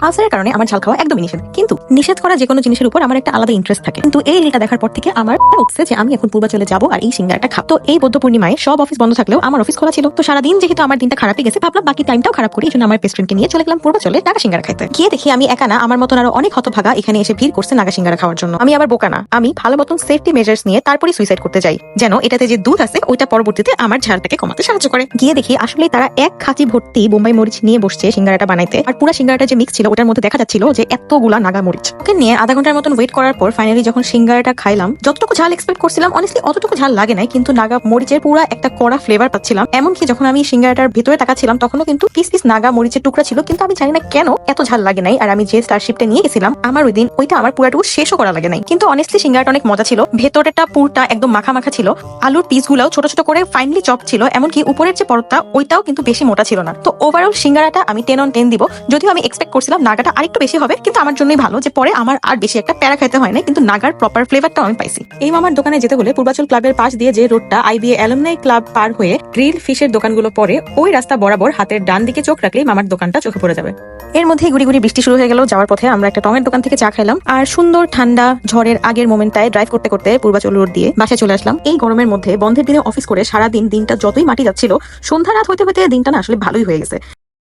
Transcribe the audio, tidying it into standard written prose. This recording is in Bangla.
আলসারের কারণে আমার ঝাল খাওয়া একদমই নিষেধ, কিন্তু নিষেধ করা যে কোনো জিনিসের উপর আমার একটা আলাদা ইন্টারেস্ট থাকে। কিন্তু এই রিলটা দেখার পর থেকে আমার উঠছে যে আমি এখন পূর্বাচলে যাবো আর এই সিঙ্গারাটা খাবো। তো এই বৌদ্ধ পূর্ণিমায় সব অফিস বন্ধ থাকলেও আমার অফিস খোলা ছিল। তো সারাদিন যেহেতু আমার দিনটা খারাপই গেছে, ভাবলাম বাকি টাইমটাও খারাপ করি। এই জন্য আমার বেস্ট ফ্রেন্ডকে নিয়ে চলে গেলাম পূর্বাচলে নাগা সিঙ্গারা খাইতে। গিয়ে দেখি আমি একা না, আমার মতন আরো অনেক হতভাগা এখানে এসে ভিড় করছে নাগা সিঙ্গারা খাওয়ার জন্য। আমি আবার বোকা না, আমি ভালো মতন সেফটি মেজার্স নিয়ে তারপরে সুইসাইড করতে যাই, যেন এটাতে যে দুধ আছে ওইটা পরবর্তীতে আমার ঝালটাকে কমাতে সাহায্য করে। গিয়ে দেখি আসলে তারা এক খাঁচি ভর্তি বোম্বাই মরিচ নিয়ে বসছে সিঙ্গারাটা বানাইতে। আর পুরো সিঙ্গারাটা যে মিক্স ছিল ওটার মধ্যে দেখা যাচ্ছিল যে এতগুলা নাগা মরিচ। ওকে নিয়ে আধা ঘন্টার মতন ওয়েট করার পর ফাইনালি যখন সিঙ্গারাটা খাইলাম, যতটুকু ঝাল এক্সপেক্ট করছিলাম অনেস্টলি অতটুকু ঝাল লাগে নাই, কিন্তু নাগা মরিচের পুরো একটা কড়া ফ্লেভার পাচ্ছিলাম। এমনকি যখন আমি সিঙ্গারাটার ভিতরে তাকাচ্ছিলাম তখনও কিন্তু পিস পিস নাগা মরিচের টুকরা ছিল, কিন্তু আমি জানি না কেন এত ঝাল লাগে নাই। আর আমি যে স্টারশিপটা নিয়ে গেছিলাম আমার ওই দিন ওইটা আমার পুরাটুকু শেষও করা লাগে নাই। কিন্তু অনেস্টলি সিঙ্গারাটা অনেক মজা ছিল, ভেতরেটা পুরটা একদম মাখা মাখা ছিল, আলুর পিসগুলোও ছোট ছোট করে ফাইনলি চপ ছিল, এমনকি উপরের যে পরতটা ওইটাও কিন্তু বেশি মোটা ছিল না। তো ওভারঅল সিঙ্গারাটা আমি 10 on 10 দিব। যদিও আমি এক্সপেক্ট করছিলাম নাগাটা আরেকটু বেশি হবে, কিন্তু আমার জন্যই ভালো যে পরে আমার আর বেশি একটা প্যারা খাইতে হয় না, কিন্তু নাগার প্রপার ফ্লেভারটা আমি পাইছি। এই মামার দোকানে যেতে হলে পূর্বাচল ক্লাবের পাশ দিয়ে যে রোডটা আইবিএ অ্যালুমনাই ক্লাব পার হয়ে গ্রিল ফিশের দোকানগুলো পরে, ওই রাস্তা বরাবর হাতের ডান দিকে চোখ রাখলেই মামার দোকানটা চোখে পড়ে যাবে। এর মধ্যে গুড়ি গুড়ি বৃষ্টি শুরু হয়ে গেল। যাওয়ার পথে আমরা একটা টঙের দোকান থেকে চা খাইলাম আর সুন্দর ঠান্ডা ঝড়ের আগের মোমেন্টটায় ড্রাইভ করতে করতে পূর্বাচল রোড দিয়ে বাসায় চলে আসলাম। এই গরমের মধ্যে বন্ধের দিনে অফিস করে সারাদিন দিনটা যতই মাটি যাচ্ছিল, সন্ধ্যা রাত হইতে হইতে দিনটা না আসলে ভালোই হয়ে গেছে।